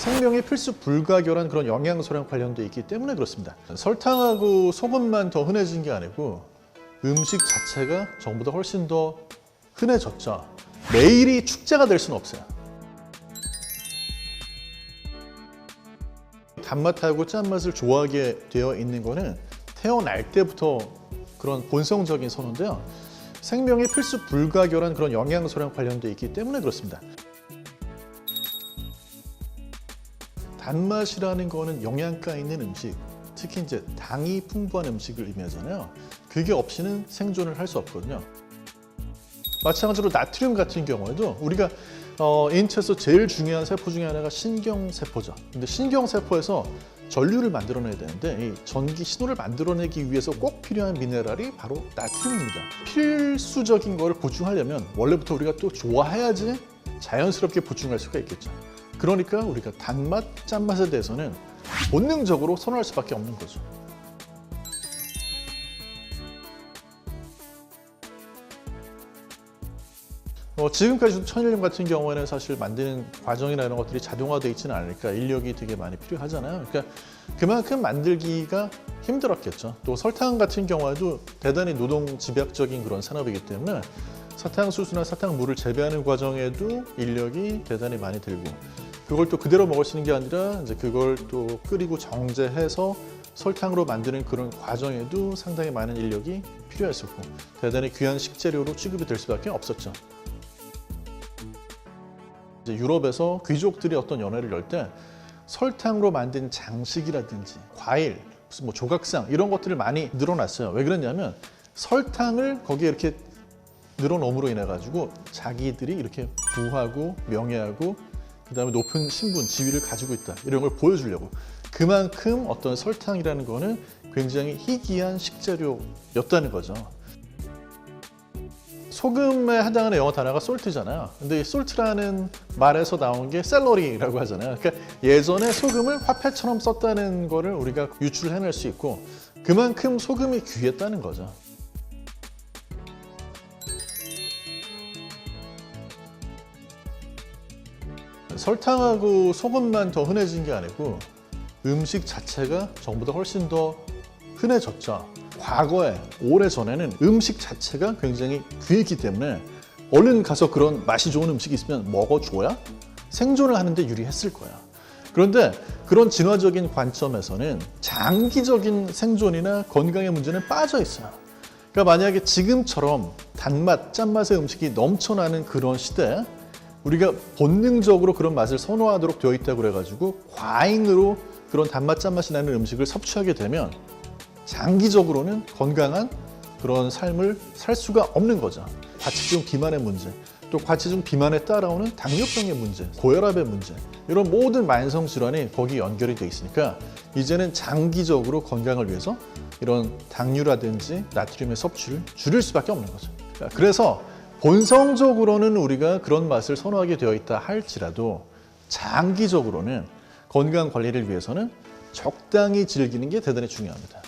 생명이 필수 불가결한 그런 영양소랑 관련돼 있기 때문에 그렇습니다. 설탕하고 소금만 더 흔해진 게 아니고 음식 자체가 전보다 훨씬 더 흔해졌죠. 매일이 축제가 될 수는 없어요. 단맛하고 짠맛을 좋아하게 되어 있는 거는 태어날 때부터 그런 본성적인 선호인데요. 생명이 필수 불가결한 그런 영양소랑 관련돼 있기 때문에 그렇습니다. 단맛이라는 거는 영양가 있는 음식, 특히 이제 당이 풍부한 음식을 의미하잖아요. 그게 없이는 생존을 할 수 없거든요. 마찬가지로 나트륨 같은 경우에도 우리가 인체에서 제일 중요한 세포 중에 하나가 신경세포죠. 근데 신경세포에서 전류를 만들어내야 되는데 이 전기 신호를 만들어내기 위해서 꼭 필요한 미네랄이 바로 나트륨입니다. 필수적인 거를 보충하려면 원래부터 우리가 또 좋아해야지 자연스럽게 보충할 수가 있겠죠. 그러니까 우리가 단맛, 짠맛에 대해서는 본능적으로 선호할 수밖에 없는 거죠. 지금까지 천일염 같은 경우에는 사실 만드는 과정이나 이런 것들이 자동화되어 있지는 않으니까 인력이 되게 많이 필요하잖아요. 그러니까 그만큼 만들기가 힘들었겠죠. 또 설탕 같은 경우에도 대단히 노동 집약적인 그런 산업이기 때문에 사탕수수나 사탕물을 재배하는 과정에도 인력이 대단히 많이 들고 그걸 또 그대로 먹을 수 있는 게 아니라 이제 그걸 또 끓이고 정제해서 설탕으로 만드는 그런 과정에도 상당히 많은 인력이 필요했었고 대단히 귀한 식재료로 취급이 될 수밖에 없었죠. 이제 유럽에서 귀족들이 어떤 연회를 열 때 설탕으로 만든 장식이라든지 과일, 무슨 뭐 조각상 이런 것들을 많이 늘어놨어요. 왜 그랬냐면 설탕을 거기에 이렇게 늘어놓음으로 인해 가지고 자기들이 이렇게 부하고 명예하고 그다음에 높은 신분, 지위를 가지고 있다 이런 걸 보여주려고. 그만큼 어떤 설탕이라는 거는 굉장히 희귀한 식재료였다는 거죠. 소금에 해당하는 영어 단어가 솔트잖아요. 근데 이 솔트라는 말에서 나온 게 샐러리라고 하잖아요. 그러니까 예전에 소금을 화폐처럼 썼다는 거를 우리가 유출해낼 수 있고 그만큼 소금이 귀했다는 거죠. 설탕하고 소금만 더 흔해진 게 아니고 음식 자체가 전보다 훨씬 더 흔해졌죠. 과거에, 오래전에는 음식 자체가 굉장히 귀했기 때문에 얼른 가서 그런 맛이 좋은 음식이 있으면 먹어줘야 생존을 하는데 유리했을 거야. 그런데 그런 진화적인 관점에서는 장기적인 생존이나 건강의 문제는 빠져 있어요. 그러니까 만약에 지금처럼 단맛, 짠맛의 음식이 넘쳐나는 그런 시대에 우리가 본능적으로 그런 맛을 선호하도록 되어 있다고 그래가지고 과잉으로 그런 단맛, 짠맛이 나는 음식을 섭취하게 되면 장기적으로는 건강한 그런 삶을 살 수가 없는 거죠. 과체중 비만의 문제, 또 과체중 비만에 따라오는 당뇨병의 문제, 고혈압의 문제 이런 모든 만성 질환이 거기 연결이 돼 있으니까 이제는 장기적으로 건강을 위해서 이런 당류라든지 나트륨의 섭취를 줄일 수밖에 없는 거죠. 그래서 본성적으로는 우리가 그런 맛을 선호하게 되어 있다 할지라도 장기적으로는 건강 관리를 위해서는 적당히 즐기는 게 대단히 중요합니다.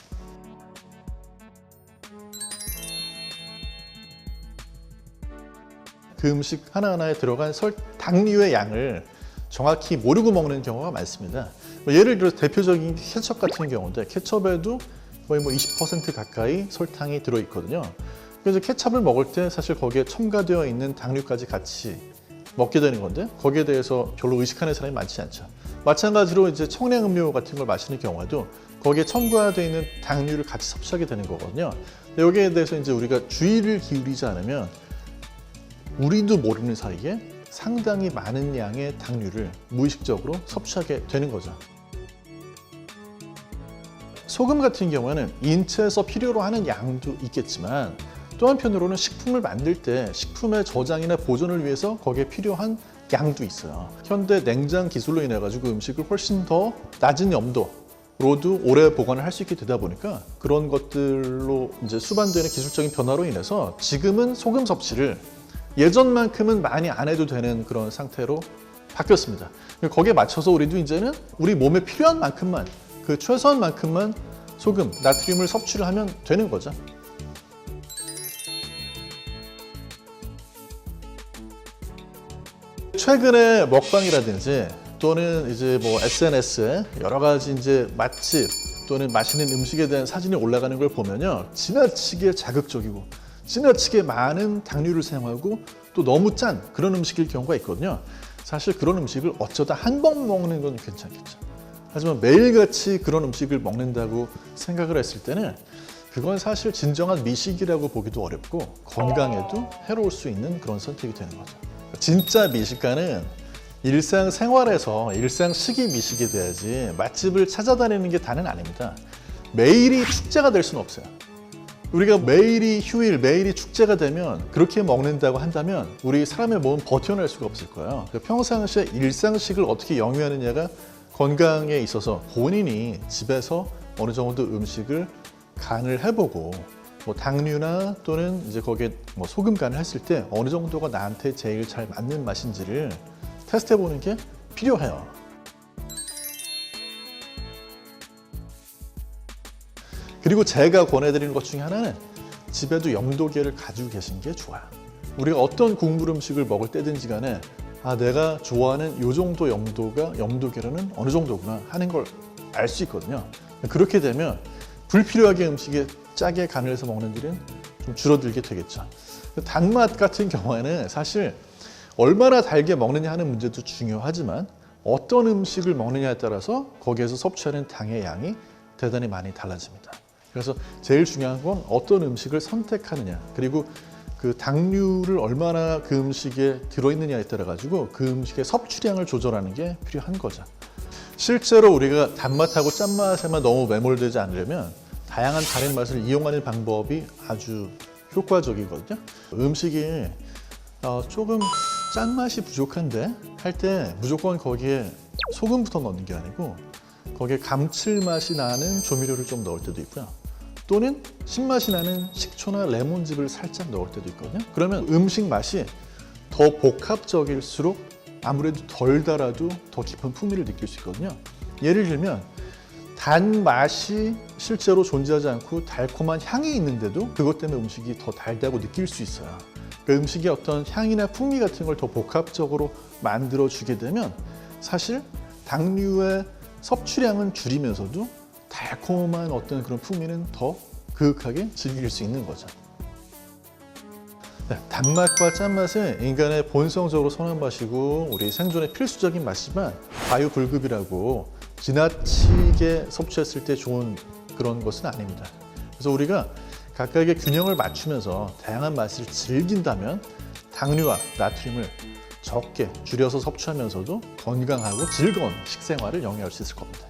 그 음식 하나하나에 들어간 당류의 양을 정확히 모르고 먹는 경우가 많습니다. 예를 들어 대표적인 케첩 같은 경우인데 케첩에도 거의 20% 가까이 설탕이 들어있거든요. 그래서 케첩을 먹을 때 사실 거기에 첨가되어 있는 당류까지 같이 먹게 되는 건데 거기에 대해서 별로 의식하는 사람이 많지 않죠. 마찬가지로 이제 청량음료 같은 걸 마시는 경우에도 거기에 첨가되어 있는 당류를 같이 섭취하게 되는 거거든요. 근데 여기에 대해서 이제 우리가 주의를 기울이지 않으면 우리도 모르는 사이에 상당히 많은 양의 당류를 무의식적으로 섭취하게 되는 거죠. 소금 같은 경우에는 인체에서 필요로 하는 양도 있겠지만 또 한편으로는 식품을 만들 때 식품의 저장이나 보존을 위해서 거기에 필요한 양도 있어요. 현대 냉장 기술로 인해 가지고 음식을 훨씬 더 낮은 염도로도 오래 보관을 할 수 있게 되다 보니까 그런 것들로 이제 수반되는 기술적인 변화로 인해서 지금은 소금 섭취를 예전만큼은 많이 안 해도 되는 그런 상태로 바뀌었습니다. 거기에 맞춰서 우리도 이제는 우리 몸에 필요한 만큼만 그 최소한만큼만 소금, 나트륨을 섭취를 하면 되는 거죠. 최근에 먹방이라든지 또는 이제 뭐 SNS에 여러 가지 이제 맛집 또는 맛있는 음식에 대한 사진이 올라가는 걸 보면요, 지나치게 자극적이고 지나치게 많은 당류를 사용하고 또 너무 짠 그런 음식일 경우가 있거든요. 사실 그런 음식을 어쩌다 한 번 먹는 건 괜찮겠죠. 하지만 매일같이 그런 음식을 먹는다고 생각을 했을 때는 그건 사실 진정한 미식이라고 보기도 어렵고 건강에도 해로울 수 있는 그런 선택이 되는 거죠. 진짜 미식가는 일상생활에서 일상식이 미식이 돼야지 맛집을 찾아다니는 게 다는 아닙니다. 매일이 축제가 될 수는 없어요. 우리가 매일이 휴일, 매일이 축제가 되면 그렇게 먹는다고 한다면 우리 사람의 몸은 버텨낼 수가 없을 거예요. 평상시에 일상식을 어떻게 영위하느냐가 건강에 있어서 본인이 집에서 어느 정도 음식을 간을 해보고 뭐 당류나 또는 이제 거기에 뭐 소금 간을 했을 때 어느 정도가 나한테 제일 잘 맞는 맛인지를 테스트 해보는 게 필요해요. 그리고 제가 권해드리는 것 중에 하나는 집에도 염도계를 가지고 계신 게 좋아요. 우리가 어떤 국물 음식을 먹을 때든지 간에 내가 좋아하는 요 정도 염도가 염도계로는 어느 정도구나 하는 걸 알 수 있거든요. 그렇게 되면 불필요하게 음식에 짜게 간을 해서 먹는 일은 좀 줄어들게 되겠죠. 단맛 같은 경우에는 사실 얼마나 달게 먹느냐 하는 문제도 중요하지만 어떤 음식을 먹느냐에 따라서 거기에서 섭취하는 당의 양이 대단히 많이 달라집니다. 그래서 제일 중요한 건 어떤 음식을 선택하느냐, 그리고 그 당류를 얼마나 그 음식에 들어있느냐에 따라 가지고 그 음식의 섭취량을 조절하는 게 필요한 거죠. 실제로 우리가 단맛하고 짠맛에만 너무 매몰되지 않으려면 다양한 다른 맛을 이용하는 방법이 아주 효과적이거든요. 음식이 조금 짠맛이 부족한데 할 때 무조건 거기에 소금부터 넣는 게 아니고 거기에 감칠맛이 나는 조미료를 좀 넣을 때도 있고요. 또는 신맛이 나는 식초나 레몬즙을 살짝 넣을 때도 있거든요. 그러면 음식 맛이 더 복합적일수록 아무래도 덜 달아도 더 깊은 풍미를 느낄 수 있거든요. 예를 들면 단맛이 실제로 존재하지 않고 달콤한 향이 있는데도 그것 때문에 음식이 더 달다고 느낄 수 있어요. 그 음식의 어떤 향이나 풍미 같은 걸 더 복합적으로 만들어주게 되면 사실 당류의 섭취량은 줄이면서도 달콤한 어떤 그런 풍미는 더 그윽하게 즐길 수 있는 거죠. 네, 단맛과 짠맛은 인간의 본성적으로 선한 맛이고 우리 생존의 필수적인 맛이지만 과유불급이라고 지나치게 섭취했을 때 좋은 그런 것은 아닙니다. 그래서 우리가 각각의 균형을 맞추면서 다양한 맛을 즐긴다면 당류와 나트륨을 적게 줄여서 섭취하면서도 건강하고 즐거운 식생활을 영위할 수 있을 겁니다.